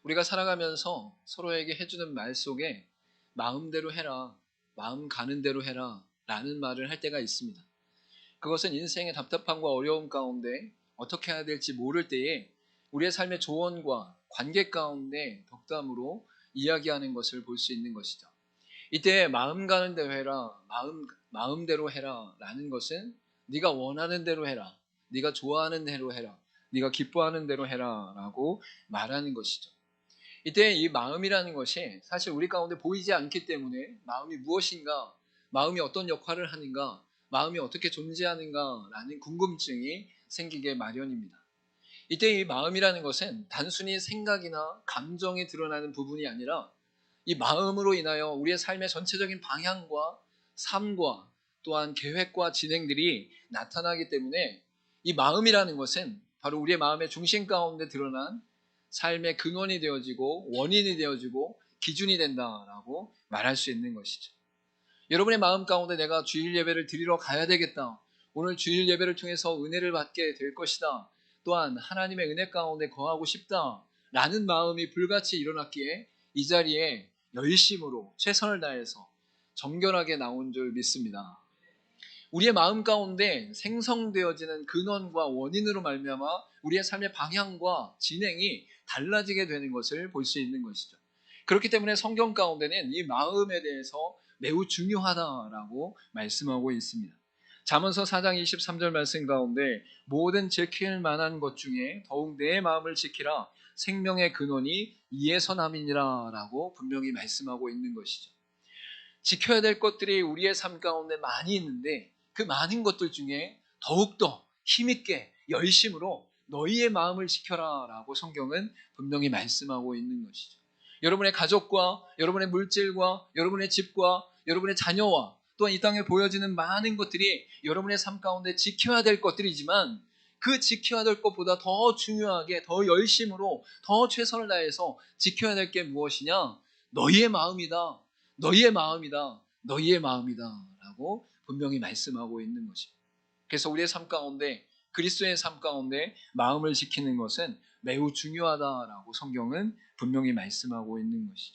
우리가 살아가면서 서로에게 해주는 말 속에 마음대로 해라, 마음 가는 대로 해라 라는 말을 할 때가 있습니다. 그것은 인생의 답답함과 어려움 가운데 어떻게 해야 될지 모를 때에 우리의 삶의 조언과 관계 가운데 덕담으로 이야기하는 것을 볼 수 있는 것이죠. 이때 마음 가는 대로 해라, 마음대로 해라 라는 것은 네가 원하는 대로 해라, 네가 좋아하는 대로 해라, 네가 기뻐하는 대로 해라 라고 말하는 것이죠. 이때 이 마음이라는 것이 사실 우리 가운데 보이지 않기 때문에 마음이 무엇인가, 마음이 어떤 역할을 하는가, 마음이 어떻게 존재하는가 라는 궁금증이 생기게 마련입니다. 이때 이 마음이라는 것은 단순히 생각이나 감정이 드러나는 부분이 아니라 이 마음으로 인하여 우리의 삶의 전체적인 방향과 삶과 또한 계획과 진행들이 나타나기 때문에 이 마음이라는 것은 바로 우리의 마음의 중심 가운데 드러난 삶의 근원이 되어지고 원인이 되어지고 기준이 된다라고 말할 수 있는 것이죠. 여러분의 마음 가운데 내가 주일 예배를 드리러 가야 되겠다. 오늘 주일 예배를 통해서 은혜를 받게 될 것이다. 또한 하나님의 은혜 가운데 거하고 싶다. 라는 마음이 불같이 일어났기에 이 자리에 열심으로 최선을 다해서 정결하게 나온 줄 믿습니다. 우리의 마음 가운데 생성되어지는 근원과 원인으로 말미암아 우리의 삶의 방향과 진행이 달라지게 되는 것을 볼 수 있는 것이죠. 그렇기 때문에 성경 가운데는 이 마음에 대해서 매우 중요하다라고 말씀하고 있습니다. 잠언서 4장 23절 말씀 가운데 모든 지킬 만한 것 중에 더욱 내 마음을 지키라 생명의 근원이 이에서 남이니라 라고 분명히 말씀하고 있는 것이죠. 지켜야 될 것들이 우리의 삶 가운데 많이 있는데 그 많은 것들 중에 더욱더 힘있게 열심으로 너희의 마음을 지켜라 라고 성경은 분명히 말씀하고 있는 것이죠. 여러분의 가족과 여러분의 물질과 여러분의 집과 여러분의 자녀와 또한 이 땅에 보여지는 많은 것들이 여러분의 삶 가운데 지켜야 될 것들이지만 그 지켜야 될 것보다 더 중요하게 더 열심으로 더 최선을 다해서 지켜야 될 게 무엇이냐? 너희의 마음이다. 너희의 마음이다. 너희의 마음이다. 라고 분명히 말씀하고 있는 것입니다. 그래서 우리의 삶 가운데 그리스도의 삶 가운데 마음을 지키는 것은 매우 중요하다라고 성경은 분명히 말씀하고 있는 것이죠.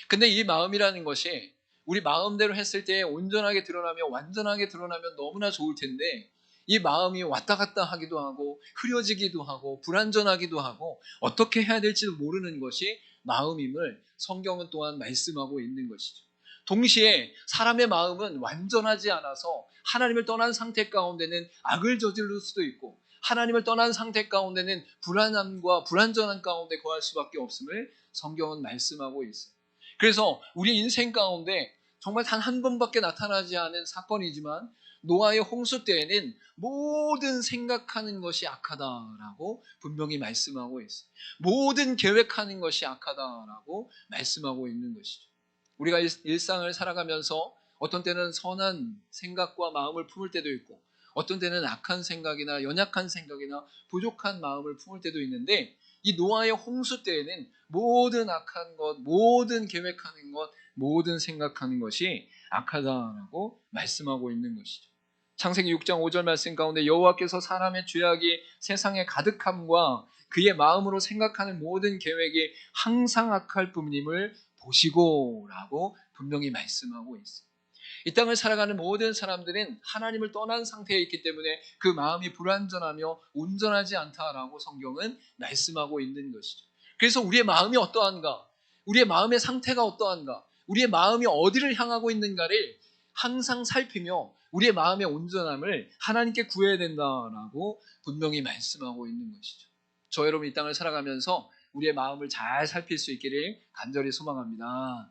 근데 이 마음이라는 것이 우리 마음대로 했을 때 온전하게 드러나며 완전하게 드러나면 너무나 좋을 텐데 이 마음이 왔다 갔다 하기도 하고 흐려지기도 하고 불완전하기도 하고 어떻게 해야 될지도 모르는 것이 마음임을 성경은 또한 말씀하고 있는 것이죠. 동시에 사람의 마음은 완전하지 않아서 하나님을 떠난 상태 가운데는 악을 저지를 수도 있고 하나님을 떠난 상태 가운데는 불안함과 불완전한 가운데 거할 수밖에 없음을 성경은 말씀하고 있어요. 그래서 우리 인생 가운데 정말 단 한 번밖에 나타나지 않은 사건이지만 노아의 홍수 때에는 모든 생각하는 것이 악하다라고 분명히 말씀하고 있어요. 모든 계획하는 것이 악하다라고 말씀하고 있는 것이죠. 우리가 일상을 살아가면서 어떤 때는 선한 생각과 마음을 품을 때도 있고 어떤 때는 악한 생각이나 연약한 생각이나 부족한 마음을 품을 때도 있는데 이 노아의 홍수 때에는 모든 악한 것, 모든 계획하는 것, 모든 생각하는 것이 악하다라고 말씀하고 있는 것이죠. 창세기 6장 5절 말씀 가운데 여호와께서 사람의 죄악이 세상에 가득함과 그의 마음으로 생각하는 모든 계획이 항상 악할 뿐임을 보시고 라고 분명히 말씀하고 있어요. 이 땅을 살아가는 모든 사람들은 하나님을 떠난 상태에 있기 때문에 그 마음이 불완전하며 온전하지 않다라고 성경은 말씀하고 있는 것이죠. 그래서 우리의 마음이 어떠한가? 우리의 마음의 상태가 어떠한가? 우리의 마음이 어디를 향하고 있는가를 항상 살피며 우리의 마음의 온전함을 하나님께 구해야 된다라고 분명히 말씀하고 있는 것이죠. 저 여러분 이 땅을 살아가면서 우리의 마음을 잘 살필 수 있기를 간절히 소망합니다.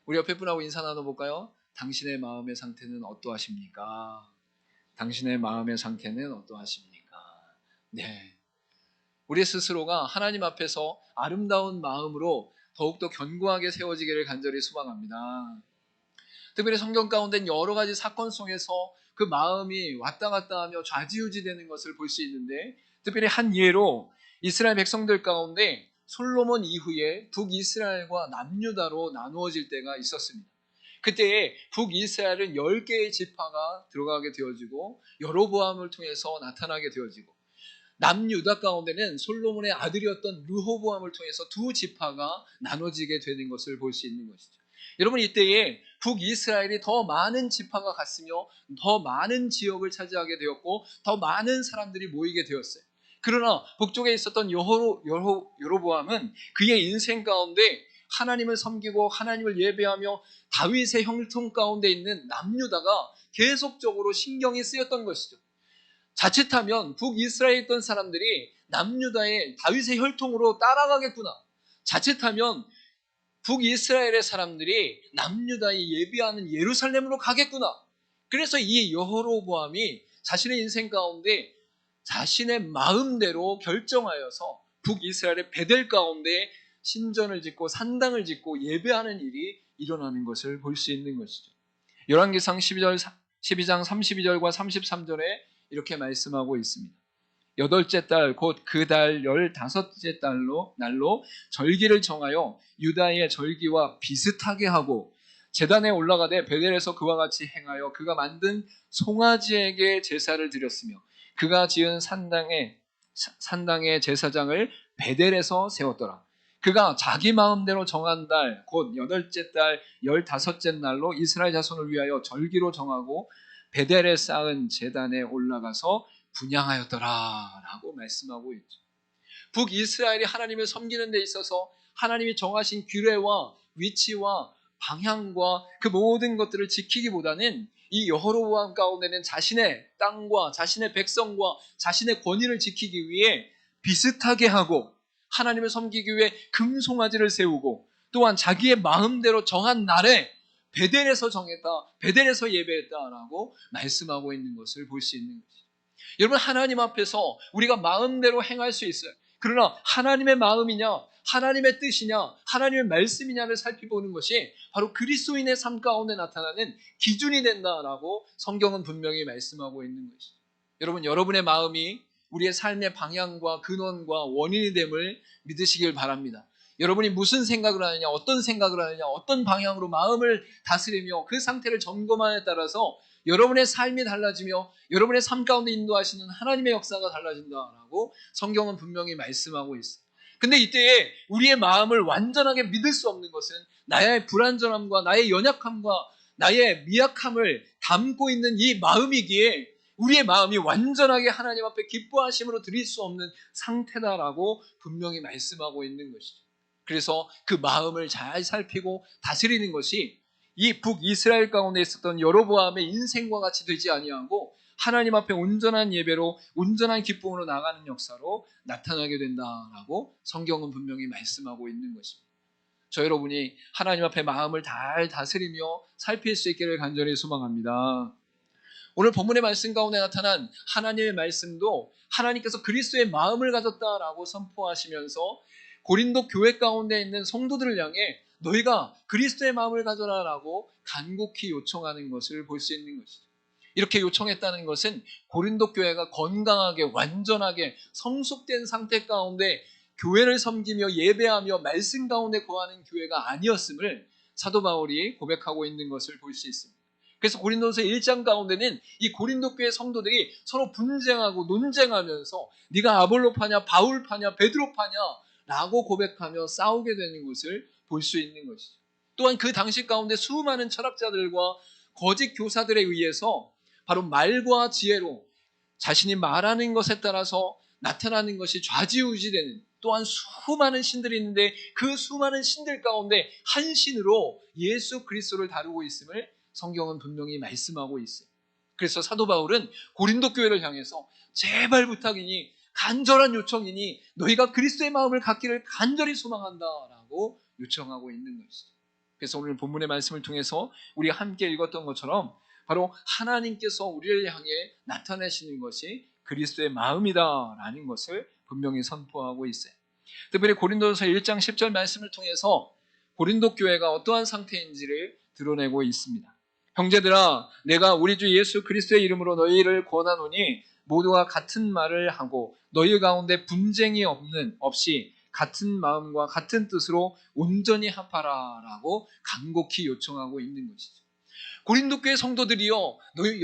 우리 옆에 분하고 인사 나눠볼까요? 당신의 마음의 상태는 어떠하십니까? 당신의 마음의 상태는 어떠하십니까? 네. 우리 스스로가 하나님 앞에서 아름다운 마음으로 더욱더 견고하게 세워지기를 간절히 소망합니다. 특별히 성경 가운데는 여러 가지 사건 속에서 그 마음이 왔다 갔다 하며 좌지우지 되는 것을 볼 수 있는데 특별히 한 예로 이스라엘 백성들 가운데 솔로몬 이후에 북이스라엘과 남유다로 나누어질 때가 있었습니다. 그때에 북이스라엘은 10개의 지파가 들어가게 되어지고 여로보암을 통해서 나타나게 되어지고 남유다 가운데는 솔로몬의 아들이었던 르호보암을 통해서 두 지파가 나눠지게 되는 것을 볼 수 있는 것이죠. 여러분, 이때에 북이스라엘이 더 많은 지파가 갔으며 더 많은 지역을 차지하게 되었고 더 많은 사람들이 모이게 되었어요. 그러나 북쪽에 있었던 여로보암은 그의 인생 가운데 하나님을 섬기고 하나님을 예배하며 다윗의 형통 가운데 있는 남유다가 계속적으로 신경이 쓰였던 것이죠. 자칫하면 북이스라엘에 있던 사람들이 남유다의 다윗의 혈통으로 따라가겠구나. 자칫하면 북이스라엘의 사람들이 남유다에 예비하는 예루살렘으로 가겠구나. 그래서 이 여호로보암이 자신의 인생 가운데 자신의 마음대로 결정하여서 북이스라엘의 베델 가운데 신전을 짓고 산당을 짓고 예배하는 일이 일어나는 것을 볼 수 있는 것이죠. 열왕기상 12장 32절과 33절에 이렇게 말씀하고 있습니다. 여덟째 달 곧 그 달 15째 날로 절기를 정하여 유다의 절기와 비슷하게 하고 제단에 올라가되 베델에서 그와 같이 행하여 그가 만든 송아지에게 제사를 드렸으며 그가 지은 산당의 제사장을 베델에서 세웠더라. 그가 자기 마음대로 정한 달 곧 여덟째 달 15째 날로 이스라엘 자손을 위하여 절기로 정하고 베델에 쌓은 제단에 올라가서 분향하였더라 라고 말씀하고 있죠. 북이스라엘이 하나님을 섬기는 데 있어서 하나님이 정하신 규례와 위치와 방향과 그 모든 것들을 지키기보다는 이 여호로보암 가운데는 자신의 땅과 자신의 백성과 자신의 권위를 지키기 위해 비슷하게 하고 하나님을 섬기기 위해 금송아지를 세우고 또한 자기의 마음대로 정한 날에 베델에서 정했다, 베델에서 예배했다라고 말씀하고 있는 것을 볼 수 있는 것이죠. 여러분, 하나님 앞에서 우리가 마음대로 행할 수 있어요. 그러나 하나님의 마음이냐, 하나님의 뜻이냐, 하나님의 말씀이냐를 살펴보는 것이 바로 그리스도인의 삶 가운데 나타나는 기준이 된다라고 성경은 분명히 말씀하고 있는 것이죠. 여러분, 여러분의 마음이 우리의 삶의 방향과 근원과 원인이 됨을 믿으시길 바랍니다. 여러분이 무슨 생각을 하느냐, 어떤 생각을 하느냐, 어떤 방향으로 마음을 다스리며 그 상태를 점검함에 따라서 여러분의 삶이 달라지며 여러분의 삶 가운데 인도하시는 하나님의 역사가 달라진다라고 성경은 분명히 말씀하고 있어요. 근데 이때에 우리의 마음을 완전하게 믿을 수 없는 것은 나의 불완전함과 나의 연약함과 나의 미약함을 담고 있는 이 마음이기에 우리의 마음이 완전하게 하나님 앞에 기뻐하심으로 드릴 수 없는 상태다라고 분명히 말씀하고 있는 것이죠. 그래서 그 마음을 잘 살피고 다스리는 것이 이 북이스라엘 가운데 있었던 여로보암의 인생과 같이 되지 아니하고 하나님 앞에 온전한 예배로 온전한 기쁨으로 나가는 역사로 나타나게 된다라고 성경은 분명히 말씀하고 있는 것입니다. 저 여러분이 하나님 앞에 마음을 잘 다스리며 살필 수 있기를 간절히 소망합니다. 오늘 본문의 말씀 가운데 나타난 하나님의 말씀도 하나님께서 그리스도의 마음을 가졌다라고 선포하시면서 고린도 교회 가운데 있는 성도들을 향해 너희가 그리스도의 마음을 가져라라고 간곡히 요청하는 것을 볼 수 있는 것이죠. 이렇게 요청했다는 것은 고린도 교회가 건강하게 완전하게 성숙된 상태 가운데 교회를 섬기며 예배하며 말씀 가운데 거하는 교회가 아니었음을 사도 바울이 고백하고 있는 것을 볼 수 있습니다. 그래서 고린도서 1장 가운데는 이 고린도 교회 성도들이 서로 분쟁하고 논쟁하면서 네가 아볼로파냐 바울파냐 베드로파냐 라고 고백하며 싸우게 되는 것을 볼 수 있는 것이죠. 또한 그 당시 가운데 수많은 철학자들과 거짓 교사들에 의해서 바로 말과 지혜로 자신이 말하는 것에 따라서 나타나는 것이 좌지우지되는 또한 수많은 신들이 있는데 그 수많은 신들 가운데 한 신으로 예수 그리스도를 다루고 있음을 성경은 분명히 말씀하고 있어요. 그래서 사도 바울은 고린도 교회를 향해서 제발 부탁이니 간절한 요청이니 너희가 그리스도의 마음을 갖기를 간절히 소망한다라고 요청하고 있는 것이죠. 그래서 오늘 본문의 말씀을 통해서 우리가 함께 읽었던 것처럼 바로 하나님께서 우리를 향해 나타내시는 것이 그리스도의 마음이다라는 것을 분명히 선포하고 있어요. 특별히 고린도서 1장 10절 말씀을 통해서 고린도 교회가 어떠한 상태인지를 드러내고 있습니다. 형제들아, 내가 우리 주 예수 그리스도의 이름으로 너희를 권하노니 모두가 같은 말을 하고 너희 가운데 분쟁이 없이 같은 마음과 같은 뜻으로 온전히 합하라라고 간곡히 요청하고 있는 것이죠. 고린도 교회 성도들이요,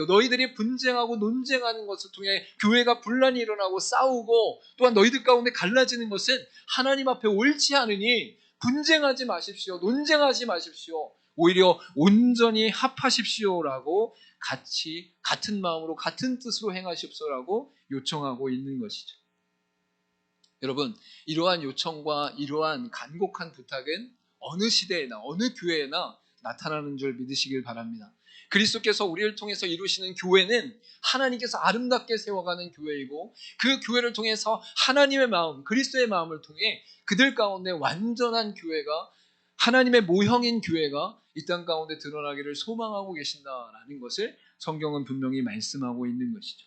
너희들이 분쟁하고 논쟁하는 것을 통해 교회가 분란이 일어나고 싸우고 또한 너희들 가운데 갈라지는 것은 하나님 앞에 옳지 않으니 분쟁하지 마십시오. 논쟁하지 마십시오. 오히려 온전히 합하십시오라고 같이 같은 마음으로 같은 뜻으로 행하십시오라고 요청하고 있는 것이죠. 여러분, 이러한 요청과 이러한 간곡한 부탁은 어느 시대에나 어느 교회에나 나타나는 줄 믿으시길 바랍니다. 그리스도께서 우리를 통해서 이루시는 교회는 하나님께서 아름답게 세워가는 교회이고, 그 교회를 통해서 하나님의 마음, 그리스도의 마음을 통해 그들 가운데 완전한 교회가, 하나님의 모형인 교회가 이 땅 가운데 드러나기를 소망하고 계신다라는 것을 성경은 분명히 말씀하고 있는 것이죠.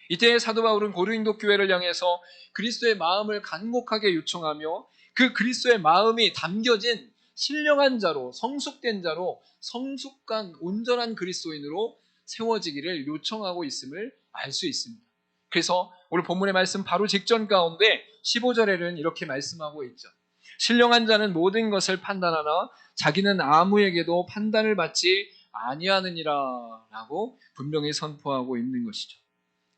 이때 사도 바울은 고린도 교회를 향해서 그리스도의 마음을 간곡하게 요청하며 그 그리스도의 마음이 담겨진 신령한 자로, 성숙된 자로, 성숙한 온전한 그리스도인으로 세워지기를 요청하고 있음을 알 수 있습니다. 그래서 오늘 본문의 말씀 바로 직전 가운데 15절에는 이렇게 말씀하고 있죠. 신령한 자는 모든 것을 판단하나 자기는 아무에게도 판단을 받지 아니하느니라 라고 분명히 선포하고 있는 것이죠.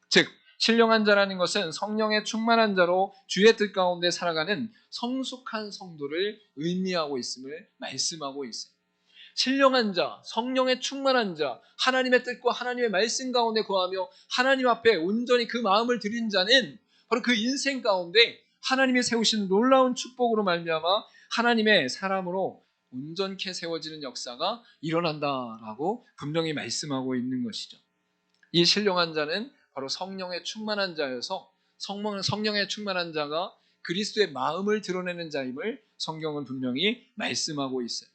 즉, 신령한 자라는 것은 성령에 충만한 자로 주의 뜻 가운데 살아가는 성숙한 성도를 의미하고 있음을 말씀하고 있어요. 신령한 자, 성령에 충만한 자, 하나님의 뜻과 하나님의 말씀 가운데 거하며 하나님 앞에 온전히 그 마음을 드린 자는 바로 그 인생 가운데 하나님이 세우신 놀라운 축복으로 말미암아 하나님의 사람으로 온전케 세워지는 역사가 일어난다라고 분명히 말씀하고 있는 것이죠. 이 신령한 자는 바로 성령에 충만한 자여서 성령에 충만한 자가 그리스도의 마음을 드러내는 자임을 성경은 분명히 말씀하고 있어요.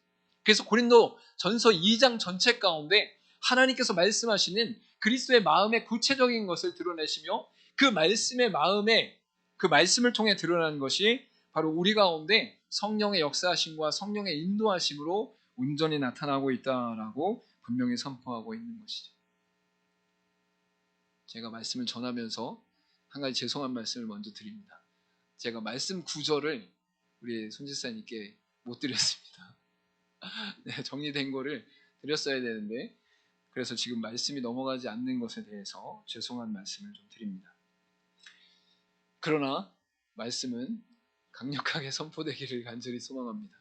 그래서 고린도 전서 2장 전체 가운데 하나님께서 말씀하시는 그리스도의 마음의 구체적인 것을 드러내시며 그 말씀을 통해 드러나는 것이 바로 우리 가운데 성령의 역사하심과 성령의 인도하심으로 온전히 나타나고 있다라고 분명히 선포하고 있는 것이죠. 제가 말씀을 전하면서 한 가지 죄송한 말씀을 먼저 드립니다. 제가 말씀 구절을 우리 손지사님께 못 드렸습니다. 네, 정리된 거를 드렸어야 되는데, 그래서 지금 말씀이 넘어가지 않는 것에 대해서 죄송한 말씀을 좀 드립니다. 그러나 말씀은 강력하게 선포되기를 간절히 소망합니다.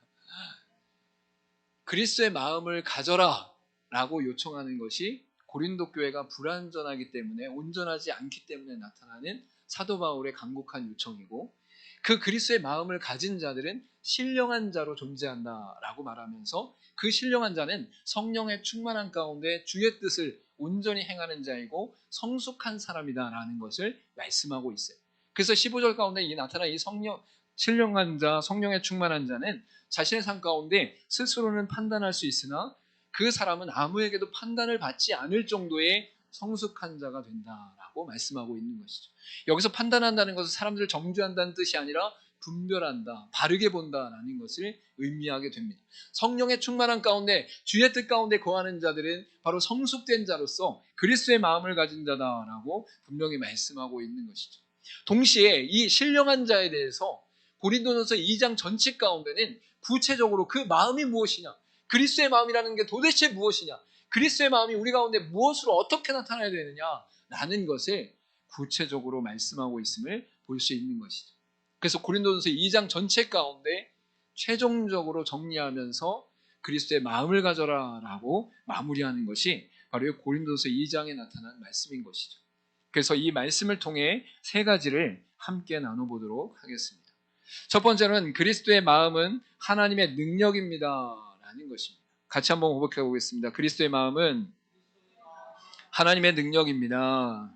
그리스도의 마음을 가져라 라고 요청하는 것이 고린도 교회가 불완전하기 때문에, 온전하지 않기 때문에 나타나는 사도 바울의 간곡한 요청이고, 그 그리스도의 마음을 가진 자들은 신령한 자로 존재한다라고 말하면서 그 신령한 자는 성령의 충만한 가운데 주의 뜻을 온전히 행하는 자이고 성숙한 사람이다라는 것을 말씀하고 있어요. 그래서 15절 가운데 나타난 이 신령한 자, 성령의 충만한 자는 자신의 삶 가운데 스스로는 판단할 수 있으나 그 사람은 아무에게도 판단을 받지 않을 정도의 성숙한 자가 된다라고 말씀하고 있는 것이죠. 여기서 판단한다는 것은 사람들을 정죄한다는 뜻이 아니라 분별한다, 바르게 본다라는 것을 의미하게 됩니다. 성령의 충만한 가운데 주의 뜻 가운데 거하는 자들은 바로 성숙된 자로서 그리스도의 마음을 가진 자다라고 분명히 말씀하고 있는 것이죠. 동시에 이 신령한 자에 대해서 고린도전서 2장 전체 가운데는 구체적으로 그 마음이 무엇이냐, 그리스도의 마음이라는 게 도대체 무엇이냐, 그리스도의 마음이 우리 가운데 무엇으로 어떻게 나타나야 되느냐라는 것을 구체적으로 말씀하고 있음을 볼 수 있는 것이죠. 그래서 고린도전서 2장 전체 가운데 최종적으로 정리하면서 그리스도의 마음을 가져라라고 마무리하는 것이 바로 고린도전서 2장에 나타난 말씀인 것이죠. 그래서 이 말씀을 통해 세 가지를 함께 나눠보도록 하겠습니다. 첫 번째는 그리스도의 마음은 하나님의 능력입니다 라는 것입니다. 같이 한번 고백해 보겠습니다. 그리스도의 마음은 하나님의 능력입니다.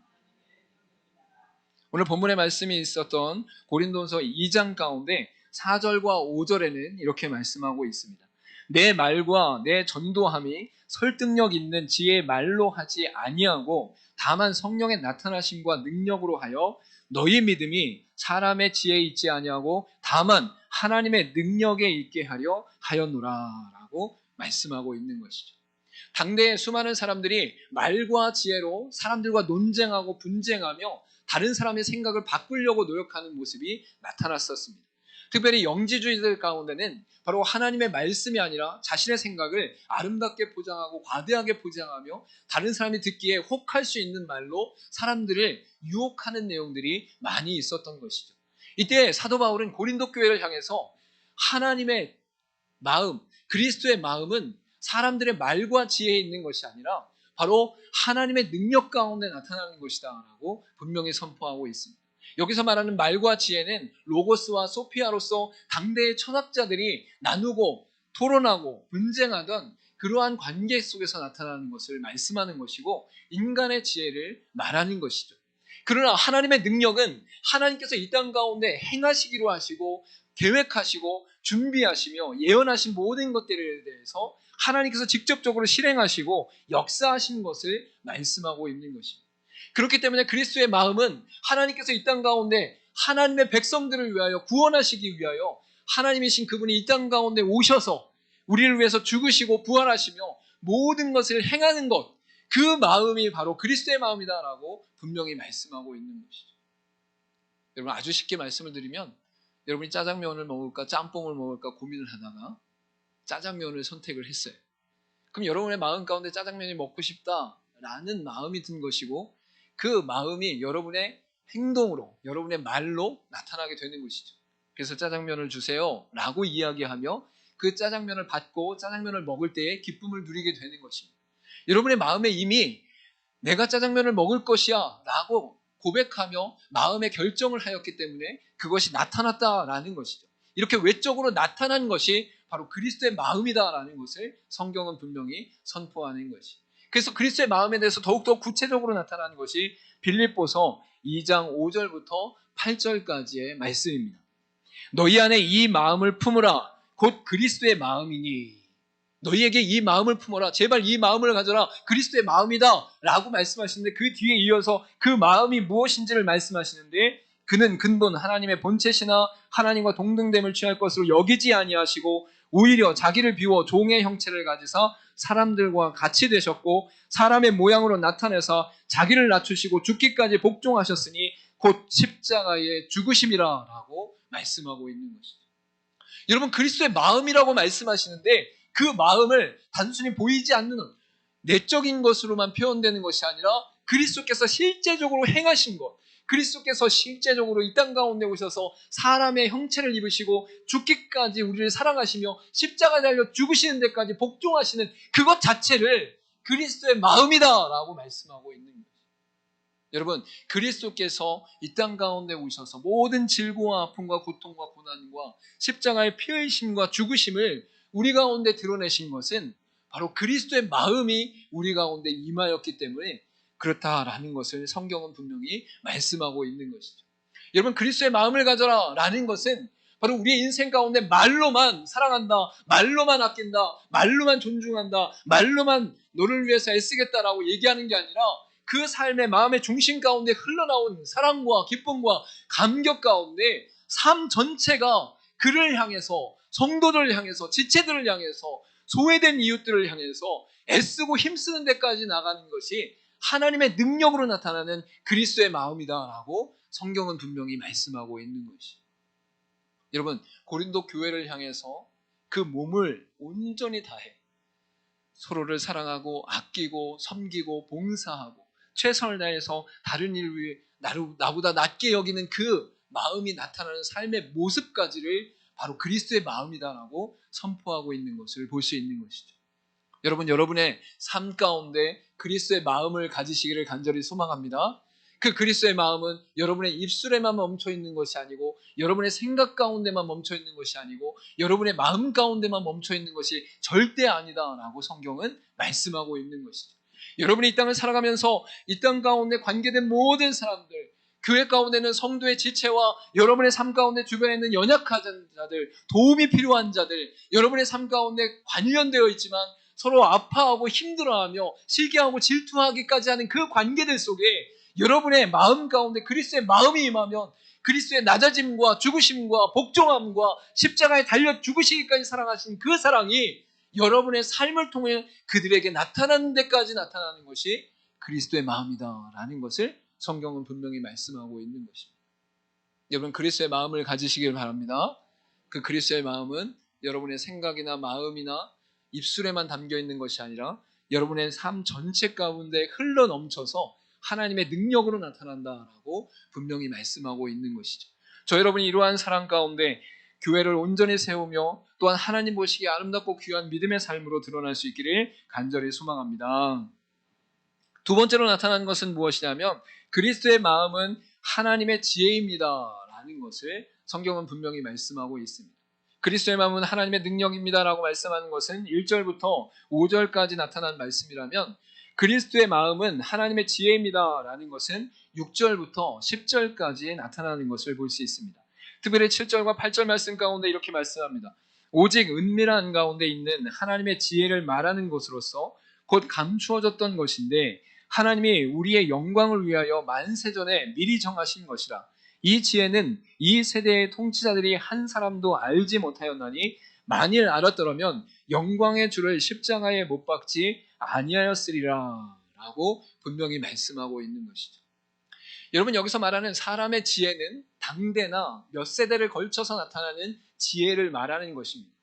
오늘 본문의 말씀이 있었던 고린도전서 2장 가운데 4절과 5절에는 이렇게 말씀하고 있습니다. 내 말과 내 전도함이 설득력 있는 지혜의 말로 하지 아니하고 다만 성령의 나타나심과 능력으로 하여 너희 믿음이 사람의 지혜에 있지 아니하고 다만 하나님의 능력에 있게 하려 하였노라 라고 말씀하고 있는 것이죠. 당대의 수많은 사람들이 말과 지혜로 사람들과 논쟁하고 분쟁하며 다른 사람의 생각을 바꾸려고 노력하는 모습이 나타났었습니다. 특별히 영지주의들 가운데는 바로 하나님의 말씀이 아니라 자신의 생각을 아름답게 포장하고 과대하게 포장하며 다른 사람이 듣기에 혹할 수 있는 말로 사람들을 유혹하는 내용들이 많이 있었던 것이죠. 이때 사도 바울은 고린도 교회를 향해서 하나님의 마음, 그리스도의 마음은 사람들의 말과 지혜에 있는 것이 아니라 바로 하나님의 능력 가운데 나타나는 것이다 라고 분명히 선포하고 있습니다. 여기서 말하는 말과 지혜는 로고스와 소피아로서 당대의 철학자들이 나누고 토론하고 분쟁하던 그러한 관계 속에서 나타나는 것을 말씀하는 것이고 인간의 지혜를 말하는 것이죠. 그러나 하나님의 능력은 하나님께서 이 땅 가운데 행하시기로 하시고 계획하시고 준비하시며 예언하신 모든 것들에 대해서 하나님께서 직접적으로 실행하시고 역사하신 것을 말씀하고 있는 것입니다. 그렇기 때문에 그리스도의 마음은 하나님께서 이 땅 가운데 하나님의 백성들을 위하여 구원하시기 위하여 하나님이신 그분이 이 땅 가운데 오셔서 우리를 위해서 죽으시고 부활하시며 모든 것을 행하는 것, 그 마음이 바로 그리스도의 마음이다라고 분명히 말씀하고 있는 것이죠. 여러분, 아주 쉽게 말씀을 드리면 여러분이 짜장면을 먹을까 짬뽕을 먹을까 고민을 하다가 짜장면을 선택을 했어요. 그럼 여러분의 마음 가운데 짜장면이 먹고 싶다라는 마음이 든 것이고 그 마음이 여러분의 행동으로, 여러분의 말로 나타나게 되는 것이죠. 그래서 짜장면을 주세요 라고 이야기하며 그 짜장면을 받고 짜장면을 먹을 때에 기쁨을 누리게 되는 것입니다. 여러분의 마음에 이미 내가 짜장면을 먹을 것이야 라고 고백하며 마음의 결정을 하였기 때문에 그것이 나타났다라는 것이죠. 이렇게 외적으로 나타난 것이 바로 그리스도의 마음이다라는 것을 성경은 분명히 선포하는 것이. 그래서 그리스도의 마음에 대해서 더욱더 구체적으로 나타나는 것이 빌립보서 2장 5절부터 8절까지의 말씀입니다. 너희 안에 이 마음을 품으라 곧 그리스도의 마음이니. 너희에게 이 마음을 품어라. 제발 이 마음을 가져라. 그리스도의 마음이다 라고 말씀하시는데 그 뒤에 이어서 그 마음이 무엇인지를 말씀하시는데 그는 근본 하나님의 본체시나 하나님과 동등됨을 취할 것으로 여기지 아니하시고 오히려 자기를 비워 종의 형체를 가지사 사람들과 같이 되셨고 사람의 모양으로 나타내사 자기를 낮추시고 죽기까지 복종하셨으니 곧 십자가의 죽으심이라 라고 말씀하고 있는 것이죠. 여러분, 그리스도의 마음이라고 말씀하시는데 그 마음을 단순히 보이지 않는 내적인 것으로만 표현되는 것이 아니라 그리스도께서 실제적으로 행하신 것, 그리스도께서 실제적으로 이 땅 가운데 오셔서 사람의 형체를 입으시고 죽기까지 우리를 사랑하시며 십자가 달려 죽으시는 데까지 복종하시는 그것 자체를 그리스도의 마음이다라고 말씀하고 있는 거예요. 여러분, 그리스도께서 이 땅 가운데 오셔서 모든 질고와 아픔과 고통과 고난과 십자가의 피 흘리심과 죽으심을 우리 가운데 드러내신 것은 바로 그리스도의 마음이 우리 가운데 임하였기 때문에 그렇다라는 것을 성경은 분명히 말씀하고 있는 것이죠. 여러분, 그리스도의 마음을 가져라 라는 것은 바로 우리의 인생 가운데 말로만 사랑한다, 말로만 아낀다, 말로만 존중한다, 말로만 너를 위해서 애쓰겠다라고 얘기하는 게 아니라 그 삶의 마음의 중심 가운데 흘러나온 사랑과 기쁨과 감격 가운데 삶 전체가 그를 향해서, 성도들을 향해서, 지체들을 향해서, 소외된 이웃들을 향해서 애쓰고 힘쓰는 데까지 나가는 것이 하나님의 능력으로 나타나는 그리스도의 마음이다라고 성경은 분명히 말씀하고 있는 것이죠. 여러분, 고린도 교회를 향해서 그 몸을 온전히 다해 서로를 사랑하고 아끼고 섬기고 봉사하고 최선을 다해서 다른 일 위해 나보다 낮게 여기는 그 마음이 나타나는 삶의 모습까지를 바로 그리스도의 마음이다라고 선포하고 있는 것을 볼 수 있는 것이죠. 여러분, 여러분의 삶 가운데 그리스도의 마음을 가지시기를 간절히 소망합니다. 그 그리스도의 마음은 여러분의 입술에만 멈춰 있는 것이 아니고 여러분의 생각 가운데만 멈춰 있는 것이 아니고 여러분의 마음 가운데만 멈춰 있는 것이 절대 아니다라고 성경은 말씀하고 있는 것이죠. 여러분이 이 땅을 살아가면서 이 땅 가운데 관계된 모든 사람들, 교회 가운데는 성도의 지체와 여러분의 삶 가운데 주변에 있는 연약한 자들, 도움이 필요한 자들, 여러분의 삶 가운데 관련되어 있지만 서로 아파하고 힘들어하며 시기하고 질투하기까지 하는 그 관계들 속에 여러분의 마음 가운데 그리스도의 마음이 임하면 그리스도의 낮아짐과 죽으심과 복종함과 십자가에 달려 죽으시기까지 사랑하신 그 사랑이 여러분의 삶을 통해 그들에게 나타나는 데까지 나타나는 것이 그리스도의 마음이다라는 것을 성경은 분명히 말씀하고 있는 것입니다. 여러분, 그리스도의 마음을 가지시길 바랍니다. 그 그리스도의 마음은 여러분의 생각이나 마음이나 입술에만 담겨 있는 것이 아니라 여러분의 삶 전체 가운데 흘러 넘쳐서 하나님의 능력으로 나타난다라고 분명히 말씀하고 있는 것이죠. 저 여러분이 이러한 사랑 가운데 교회를 온전히 세우며 또한 하나님 보시기에 아름답고 귀한 믿음의 삶으로 드러날 수 있기를 간절히 소망합니다. 두 번째로 나타난 것은 무엇이냐면 그리스도의 마음은 하나님의 지혜입니다 라는 것을 성경은 분명히 말씀하고 있습니다. 그리스도의 마음은 하나님의 능력입니다 라고 말씀하는 것은 1절부터 5절까지 나타난 말씀이라면 그리스도의 마음은 하나님의 지혜입니다 라는 것은 6절부터 10절까지 나타나는 것을 볼 수 있습니다. 특별히 7절과 8절 말씀 가운데 이렇게 말씀합니다. 오직 은밀한 가운데 있는 하나님의 지혜를 말하는 것으로서 곧 감추어졌던 것인데 하나님이 우리의 영광을 위하여 만세전에 미리 정하신 것이라. 이 지혜는 이 세대의 통치자들이 한 사람도 알지 못하였나니 만일 알았더라면 영광의 주를 십자가에 못 박지 아니하였으리라 라고 분명히 말씀하고 있는 것이죠. 여러분, 여기서 말하는 사람의 지혜는 당대나 몇 세대를 걸쳐서 나타나는 지혜를 말하는 것입니다.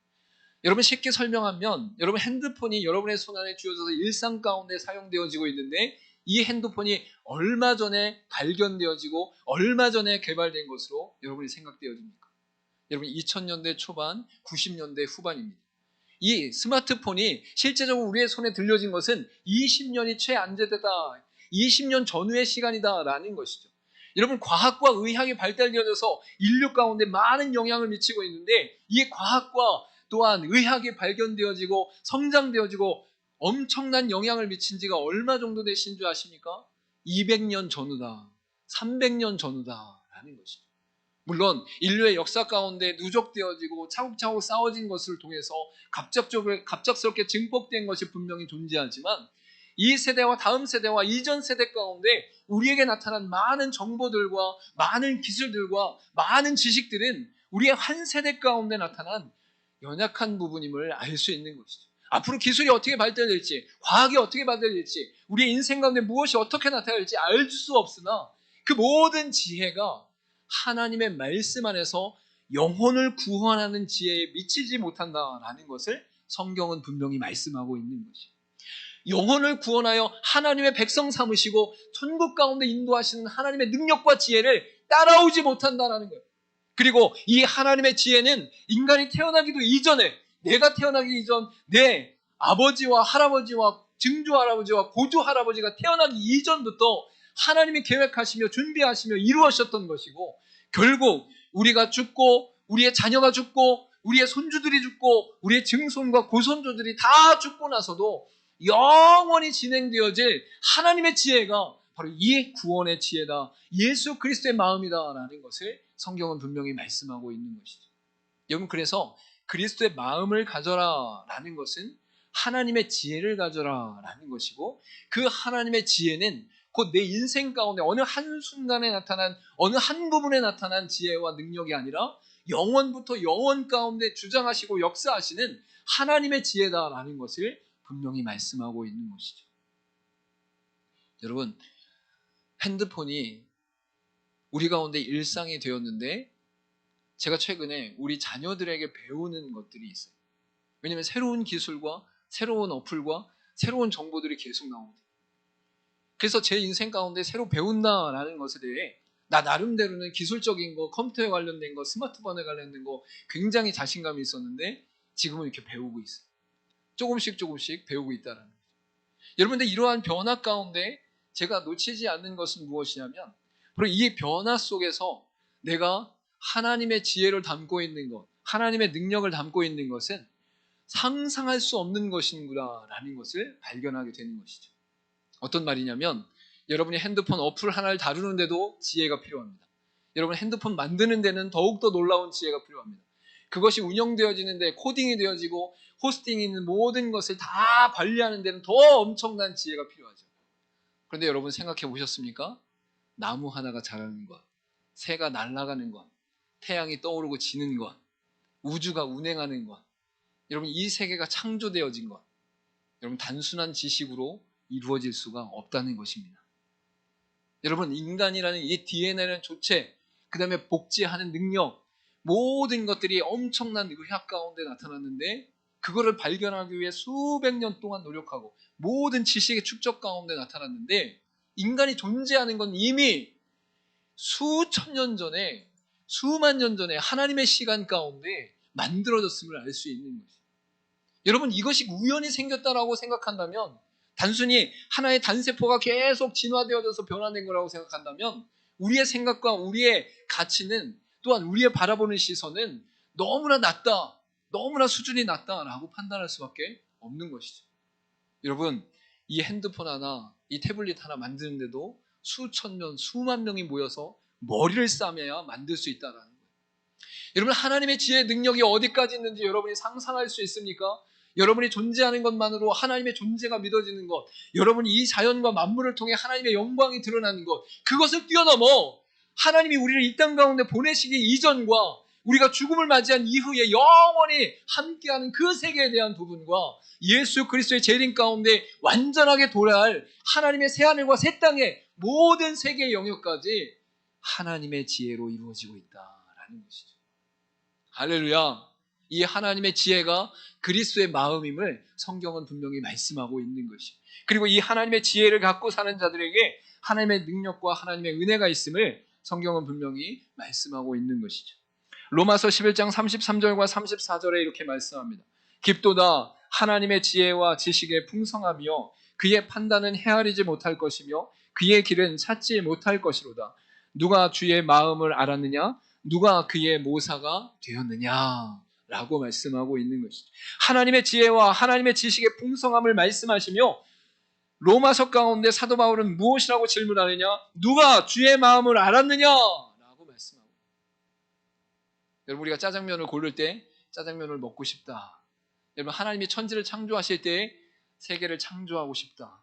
여러분, 쉽게 설명하면 여러분 핸드폰이 여러분의 손안에 쥐어져서 일상 가운데 사용되어지고 있는데 이 핸드폰이 얼마 전에 발견되어지고 얼마 전에 개발된 것으로 여러분이 생각되어집니까? 여러분, 2000년대 초반, 90년대 후반입니다. 이 스마트폰이 실제적으로 우리의 손에 들려진 것은 20년이 채 안 되다, 20년 전후의 시간이다라는 것이죠. 여러분, 과학과 의학이 발달되어져서 인류 가운데 많은 영향을 미치고 있는데 이 과학과 또한 의학이 발견되어지고 성장되어지고 엄청난 영향을 미친 지가 얼마 정도 되신 줄 아십니까? 200년 전후다, 300년 전후다라는 것이죠. 물론 인류의 역사 가운데 누적되어지고 차곡차곡 쌓아진 것을 통해서 갑작스럽게 증폭된 것이 분명히 존재하지만 이 세대와 다음 세대와 이전 세대 가운데 우리에게 나타난 많은 정보들과 많은 기술들과 많은 지식들은 우리의 한 세대 가운데 나타난 연약한 부분임을 알 수 있는 것이죠. 앞으로 기술이 어떻게 발달될지, 과학이 어떻게 발달될지, 우리의 인생 가운데 무엇이 어떻게 나타날지 알 수 없으나 그 모든 지혜가 하나님의 말씀 안에서 영혼을 구원하는 지혜에 미치지 못한다라는 것을 성경은 분명히 말씀하고 있는 것이죠. 영혼을 구원하여 하나님의 백성 삼으시고 천국 가운데 인도하시는 하나님의 능력과 지혜를 따라오지 못한다라는 거예요. 그리고 이 하나님의 지혜는 인간이 태어나기도 이전에, 내가 태어나기 이전 내 아버지와 할아버지와 증조 할아버지와 고조 할아버지가 태어나기 이전부터 하나님이 계획하시며 준비하시며 이루어졌던 것이고, 결국 우리가 죽고 우리의 자녀가 죽고 우리의 손주들이 죽고 우리의 증손과 고손주들이 다 죽고 나서도 영원히 진행되어질 하나님의 지혜가 바로 이 구원의 지혜다, 예수 그리스도의 마음이다라는 것을 성경은 분명히 말씀하고 있는 것이죠. 여러분, 그래서 그리스도의 마음을 가져라라는 것은 하나님의 지혜를 가져라라는 것이고, 그 하나님의 지혜는 곧 내 인생 가운데 어느 한순간에 나타난 어느 한 부분에 나타난 지혜와 능력이 아니라 영원부터 영원 가운데 주장하시고 역사하시는 하나님의 지혜다라는 것을 분명히 말씀하고 있는 것이죠. 여러분, 핸드폰이 우리 가운데 일상이 되었는데 제가 최근에 우리 자녀들에게 배우는 것들이 있어요. 왜냐하면 새로운 기술과 새로운 어플과 새로운 정보들이 계속 나오거든요. 그래서 제 인생 가운데 새로 배운다라는 것에 대해 나 나름대로는 기술적인 거, 컴퓨터에 관련된 거, 스마트폰에 관련된 거 굉장히 자신감이 있었는데 지금은 이렇게 배우고 있어요. 조금씩 배우고 있다라는 거죠. 여러분들, 이러한 변화 가운데 제가 놓치지 않는 것은 무엇이냐면 바로 이 변화 속에서 내가 하나님의 지혜를 담고 있는 것, 하나님의 능력을 담고 있는 것은 상상할 수 없는 것인구나라는 것을 발견하게 되는 것이죠. 어떤 말이냐면 여러분이 핸드폰 어플 하나를 다루는데도 지혜가 필요합니다. 여러분, 핸드폰 만드는 데는 더욱더 놀라운 지혜가 필요합니다. 그것이 운영되어지는데 코딩이 되어지고 호스팅이 있는 모든 것을 다 관리하는 데는 더 엄청난 지혜가 필요하죠. 그런데 여러분, 생각해 보셨습니까? 나무 하나가 자라는 것, 새가 날아가는 것, 태양이 떠오르고 지는 것, 우주가 운행하는 것, 여러분, 이 세계가 창조되어진 것, 여러분, 단순한 지식으로 이루어질 수가 없다는 것입니다. 여러분, 인간이라는 이 DNA라는 조체, 그 다음에 복제하는 능력, 모든 것들이 엄청난 의학 가운데 나타났는데 그거를 발견하기 위해 수백 년 동안 노력하고 모든 지식의 축적 가운데 나타났는데 인간이 존재하는 건 이미 수천 년 전에 수만 년 전에 하나님의 시간 가운데 만들어졌음을 알 수 있는 것이죠. 여러분 이것이 우연히 생겼다라고 생각한다면 단순히 하나의 단세포가 계속 진화되어져서 변화된 거라고 생각한다면 우리의 생각과 우리의 가치는 또한 우리의 바라보는 시선은 너무나 낮다, 너무나 수준이 낮다라고 판단할 수밖에 없는 것이죠. 여러분 이 핸드폰 하나, 이 태블릿 하나 만드는데도 수천 명, 수만 명이 모여서 머리를 싸매야 만들 수 있다는 거예요. 여러분 하나님의 지혜의 능력이 어디까지 있는지 여러분이 상상할 수 있습니까? 여러분이 존재하는 것만으로 하나님의 존재가 믿어지는 것, 여러분이 이 자연과 만물을 통해 하나님의 영광이 드러나는 것, 그것을 뛰어넘어 하나님이 우리를 이 땅 가운데 보내시기 이전과 우리가 죽음을 맞이한 이후에 영원히 함께하는 그 세계에 대한 부분과 예수 그리스도의 재림 가운데 완전하게 도래할 하나님의 새하늘과 새 땅의 모든 세계의 영역까지 하나님의 지혜로 이루어지고 있다라는 것이죠. 할렐루야. 이 하나님의 지혜가 그리스도의 마음임을 성경은 분명히 말씀하고 있는 것이죠. 그리고 이 하나님의 지혜를 갖고 사는 자들에게 하나님의 능력과 하나님의 은혜가 있음을 성경은 분명히 말씀하고 있는 것이죠. 로마서 11장 33절과 34절에 이렇게 말씀합니다. 깊도다 하나님의 지혜와 지식의 풍성하며 그의 판단은 헤아리지 못할 것이며 그의 길은 찾지 못할 것이로다. 누가 주의 마음을 알았느냐? 누가 그의 모사가 되었느냐? 라고 말씀하고 있는 것이죠. 하나님의 지혜와 하나님의 지식의 풍성함을 말씀하시며 로마서 가운데 사도 바울은 무엇이라고 질문하느냐? 누가 주의 마음을 알았느냐? 라고 말씀하고. 여러분 우리가 짜장면을 고를 때 짜장면을 먹고 싶다. 여러분 하나님이 천지를 창조하실 때 세계를 창조하고 싶다.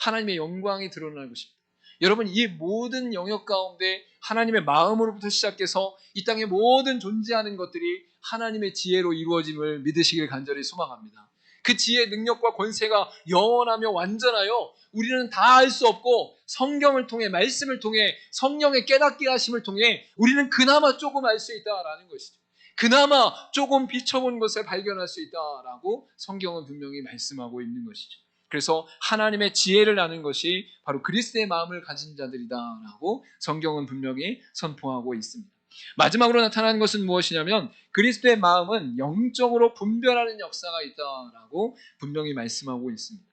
하나님의 영광이 드러나고 싶다. 여러분 이 모든 영역 가운데 하나님의 마음으로부터 시작해서 이 땅의 모든 존재하는 것들이 하나님의 지혜로 이루어짐을 믿으시길 간절히 소망합니다. 그 지혜의 능력과 권세가 영원하며 완전하여 우리는 다 알 수 없고 성경을 통해 말씀을 통해 성령의 깨닫게 하심을 통해 우리는 그나마 조금 알 수 있다라는 것이죠. 그나마 조금 비춰본 것을 발견할 수 있다라고 성경은 분명히 말씀하고 있는 것이죠. 그래서 하나님의 지혜를 아는 것이 바로 그리스도의 마음을 가진 자들이다라고 성경은 분명히 선포하고 있습니다. 마지막으로 나타나는 것은 무엇이냐면 그리스도의 마음은 영적으로 분별하는 역사가 있다라고 분명히 말씀하고 있습니다.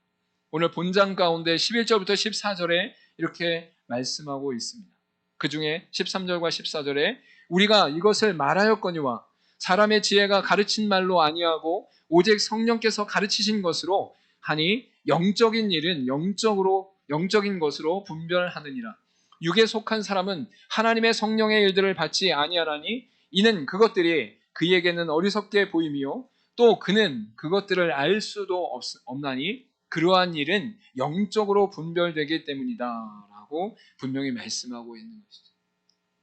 오늘 본장 가운데 11절부터 14절에 이렇게 말씀하고 있습니다. 그 중에 13절과 14절에 우리가 이것을 말하였거니와 사람의 지혜가 가르친 말로 아니하고 오직 성령께서 가르치신 것으로 하니 영적인 일은 영적인 것으로 분별하느니라. 육에 속한 사람은 하나님의 성령의 일들을 받지 아니하나니 이는 그것들이 그에게는 어리석게 보임이요 또 그는 그것들을 알 수도 없나니 그러한 일은 영적으로 분별되기 때문이다 라고 분명히 말씀하고 있는 것이죠.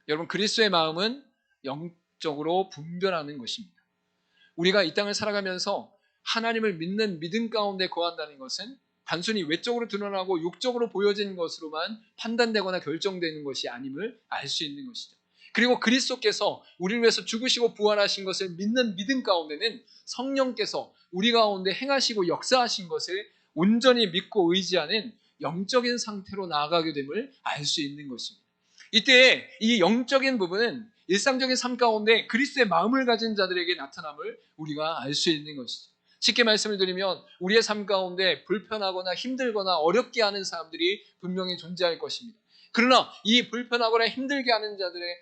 여러분 그리스도의 마음은 영적으로 분별하는 것입니다. 우리가 이 땅을 살아가면서 하나님을 믿는 믿음 가운데 거한다는 것은 단순히 외적으로 드러나고 육적으로 보여지는 것으로만 판단되거나 결정되는 것이 아님을 알 수 있는 것이죠. 그리고 그리스도께서 우리를 위해서 죽으시고 부활하신 것을 믿는 믿음 가운데는 성령께서 우리 가운데 행하시고 역사하신 것을 온전히 믿고 의지하는 영적인 상태로 나아가게 됨을 알 수 있는 것입니다. 이때 이 영적인 부분은 일상적인 삶 가운데 그리스도의 마음을 가진 자들에게 나타남을 우리가 알 수 있는 것이죠. 쉽게 말씀을 드리면 우리의 삶 가운데 불편하거나 힘들거나 어렵게 하는 사람들이 분명히 존재할 것입니다. 그러나 이 불편하거나 힘들게 하는 자들의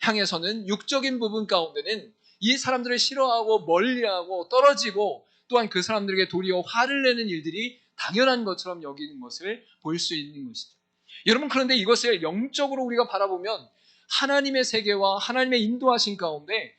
향해서는 육적인 부분 가운데는 이 사람들을 싫어하고 멀리하고 떨어지고 또한 그 사람들에게 도리어 화를 내는 일들이 당연한 것처럼 여기는 것을 볼 수 있는 것이죠. 여러분 그런데 이것을 영적으로 우리가 바라보면 하나님의 세계와 하나님의 인도하신 가운데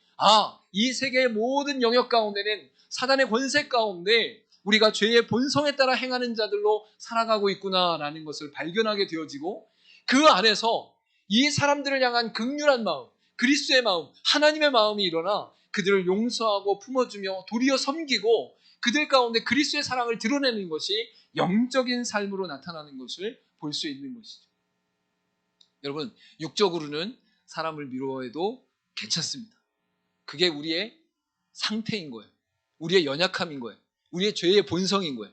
이 세계의 모든 영역 가운데는 사단의 권세 가운데 우리가 죄의 본성에 따라 행하는 자들로 살아가고 있구나라는 것을 발견하게 되어지고 그 안에서 이 사람들을 향한 긍휼한 마음, 그리스도의 마음, 하나님의 마음이 일어나 그들을 용서하고 품어주며 도리어 섬기고 그들 가운데 그리스도의 사랑을 드러내는 것이 영적인 삶으로 나타나는 것을 볼 수 있는 것이죠. 여러분 육적으로는 사람을 미워해도 괜찮습니다. 그게 우리의 상태인 거예요. 우리의 연약함인 거예요. 우리의 죄의 본성인 거예요.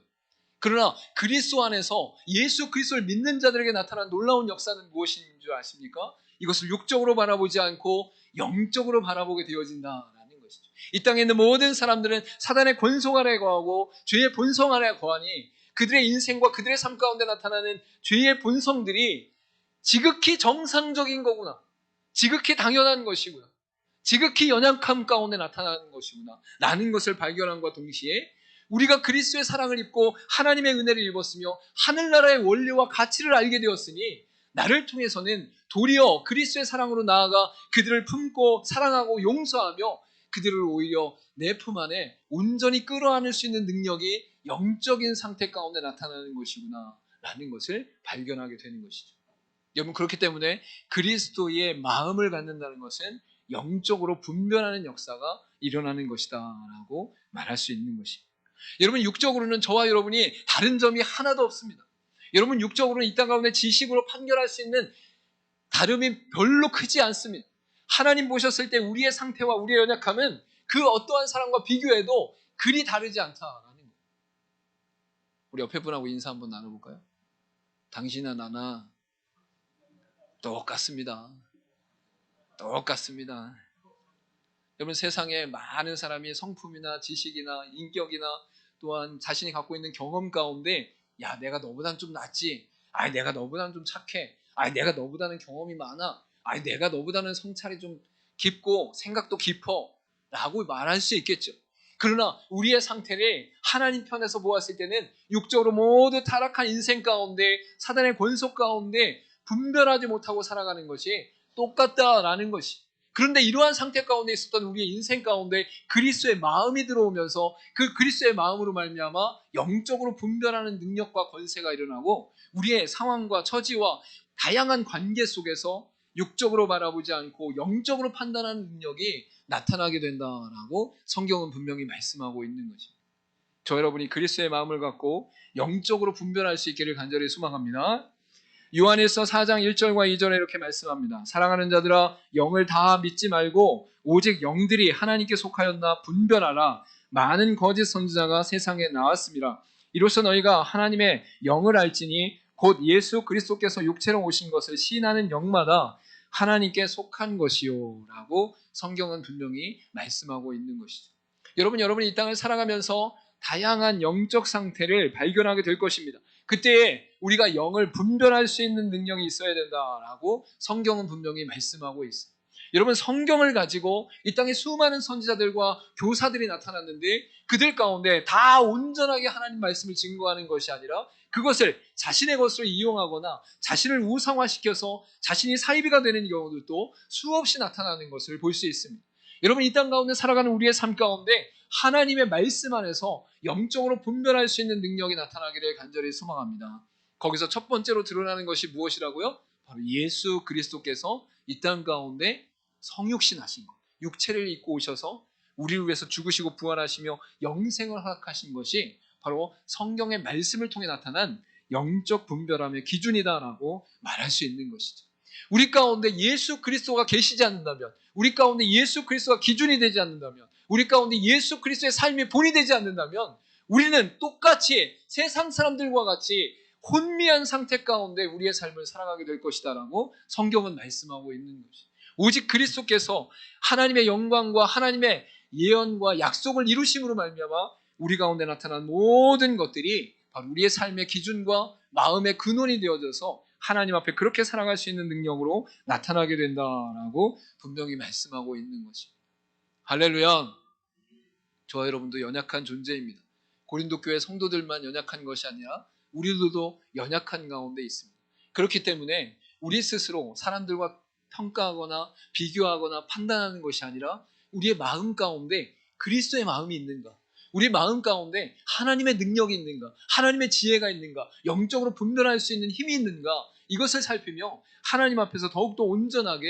그러나 그리스도 안에서 예수 그리스도를 믿는 자들에게 나타난 놀라운 역사는 무엇인 줄 아십니까? 이것을 육적으로 바라보지 않고 영적으로 바라보게 되어진다라는 것이죠. 이 땅에 있는 모든 사람들은 사단의 권속 아래 거하고 죄의 본성 아래 거하니 그들의 인생과 그들의 삶 가운데 나타나는 죄의 본성들이 지극히 정상적인 거구나. 지극히 당연한 것이구나. 지극히 연약함 가운데 나타나는 것이구나 라는 것을 발견함과 동시에 우리가 그리스도의 사랑을 입고 하나님의 은혜를 입었으며 하늘나라의 원리와 가치를 알게 되었으니 나를 통해서는 도리어 그리스도의 사랑으로 나아가 그들을 품고 사랑하고 용서하며 그들을 오히려 내 품 안에 온전히 끌어안을 수 있는 능력이 영적인 상태 가운데 나타나는 것이구나 라는 것을 발견하게 되는 것이죠. 여러분, 그렇기 때문에 그리스도의 마음을 갖는다는 것은 영적으로 분별하는 역사가 일어나는 것이다 라고 말할 수 있는 것입니다. 여러분, 육적으로는 저와 여러분이 다른 점이 하나도 없습니다. 여러분, 육적으로는 이 땅 가운데 지식으로 판결할 수 있는 다름이 별로 크지 않습니다. 하나님 보셨을 때 우리의 상태와 우리의 연약함은 그 어떠한 사람과 비교해도 그리 다르지 않다라는 거예요. 우리 옆에 분하고 인사 한번 나눠볼까요? 당신이나 나나 똑같습니다. 똑같습니다. 여러분, 세상에 많은 사람이 성품이나 지식이나 인격이나 또한 자신이 갖고 있는 경험 가운데 야, 내가 너보다는 좀 낫지. 아이, 내가 너보다는 좀 착해. 아이, 내가 너보다는 경험이 많아. 아이, 내가 너보다는 성찰이 좀 깊고 생각도 깊어 라고 말할 수 있겠죠. 그러나 우리의 상태를 하나님 편에서 보았을 때는 육적으로 모두 타락한 인생 가운데 사단의 권속 가운데 분별하지 못하고 살아가는 것이 똑같다라는 것이. 그런데 이러한 상태 가운데 있었던 우리의 인생 가운데 그리스도의 마음이 들어오면서 그 그리스도의 마음으로 말미암아 영적으로 분별하는 능력과 권세가 일어나고 우리의 상황과 처지와 다양한 관계 속에서 육적으로 바라보지 않고 영적으로 판단하는 능력이 나타나게 된다라고 성경은 분명히 말씀하고 있는 것입니다. 저 여러분이 그리스도의 마음을 갖고 영적으로 분별할 수 있기를 간절히 소망합니다. 요한일서 4장 1절과 2절에 이렇게 말씀합니다. 사랑하는 자들아, 영을 다 믿지 말고 오직 영들이 하나님께 속하였나 분별하라. 많은 거짓 선지자가 세상에 나왔습니다. 이로써 너희가 하나님의 영을 알지니 곧 예수 그리스도께서 육체로 오신 것을 시인하는 영마다 하나님께 속한 것이요 라고 성경은 분명히 말씀하고 있는 것이죠. 여러분이 이 땅을 살아가면서 다양한 영적 상태를 발견하게 될 것입니다. 그때에 우리가 영을 분별할 수 있는 능력이 있어야 된다라고 성경은 분명히 말씀하고 있어요. 여러분, 성경을 가지고 이 땅에 수많은 선지자들과 교사들이 나타났는데 그들 가운데 다 온전하게 하나님 말씀을 증거하는 것이 아니라 그것을 자신의 것으로 이용하거나 자신을 우상화시켜서 자신이 사이비가 되는 경우들도 수없이 나타나는 것을 볼 수 있습니다. 여러분, 이 땅 가운데 살아가는 우리의 삶 가운데 하나님의 말씀 안에서 영적으로 분별할 수 있는 능력이 나타나기를 간절히 소망합니다. 거기서 첫 번째로 드러나는 것이 무엇이라고요? 바로 예수 그리스도께서 이 땅 가운데 성육신 하신 것, 육체를 입고 오셔서 우리를 위해서 죽으시고 부활하시며 영생을 허락하신 것이 바로 성경의 말씀을 통해 나타난 영적 분별함의 기준이다라고 말할 수 있는 것이죠. 우리 가운데 예수 그리스도가 계시지 않는다면, 우리 가운데 예수 그리스도가 기준이 되지 않는다면, 우리 가운데 예수 그리스도의 삶이 본이 되지 않는다면 우리는 똑같이 세상 사람들과 같이 혼미한 상태 가운데 우리의 삶을 살아가게 될 것이다라고 성경은 말씀하고 있는 것이죠. 오직 그리스도께서 하나님의 영광과 하나님의 예언과 약속을 이루심으로 말미암아 우리 가운데 나타난 모든 것들이 바로 우리의 삶의 기준과 마음의 근원이 되어져서 하나님 앞에 그렇게 살아갈 수 있는 능력으로 나타나게 된다라고 분명히 말씀하고 있는 것입니다. 할렐루야. 저와 여러분도 연약한 존재입니다. 고린도 교회 성도들만 연약한 것이 아니라 우리들도 연약한 가운데 있습니다. 그렇기 때문에 우리 스스로 사람들과 평가하거나 비교하거나 판단하는 것이 아니라 우리의 마음 가운데 그리스도의 마음이 있는가, 우리 마음 가운데 하나님의 능력이 있는가, 하나님의 지혜가 있는가, 영적으로 분별할 수 있는 힘이 있는가, 이것을 살피며 하나님 앞에서 더욱더 온전하게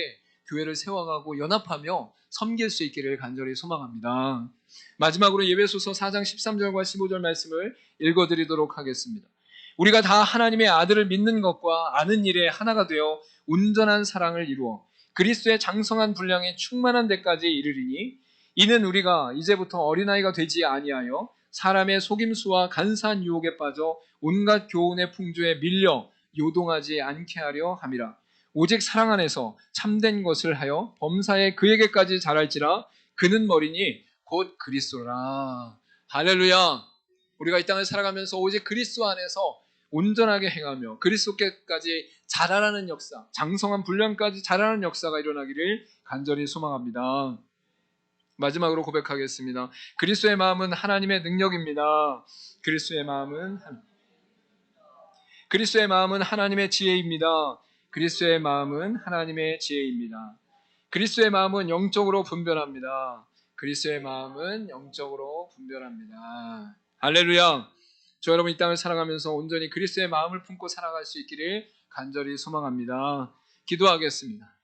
교회를 세워가고 연합하며 섬길 수 있기를 간절히 소망합니다. 마지막으로 예배소서 4장 13절과 15절 말씀을 읽어드리도록 하겠습니다. 우리가 다 하나님의 아들을 믿는 것과 아는 일에 하나가 되어 온전한 사랑을 이루어 그리스도의 장성한 분량에 충만한 데까지 이르리니 이는 우리가 이제부터 어린아이가 되지 아니하여 사람의 속임수와 간사한 유혹에 빠져 온갖 교훈의 풍조에 밀려 요동하지 않게 하려 함이라. 오직 사랑 안에서 참된 것을 하여 범사에 그에게까지 자랄지라. 그는 머리니 곧 그리스도라. 할렐루야. 우리가 이 땅을 살아가면서 오직 그리스도 안에서 온전하게 행하며 그리스도께까지 자라라는 역사, 장성한 분량까지 자라는 역사가 일어나기를 간절히 소망합니다. 마지막으로 고백하겠습니다. 그리스도의 마음은 하나님의 능력입니다. 그리스도의 마음은 하나님의 지혜입니다. 그리스도의 마음은 하나님의 지혜입니다. 그리스도의 마음은 영적으로 분별합니다. 그리스도의 마음은 영적으로 분별합니다. 할렐루야. 저 여러분 이 땅을 살아가면서 온전히 그리스도의 마음을 품고 살아갈 수 있기를 간절히 소망합니다. 기도하겠습니다.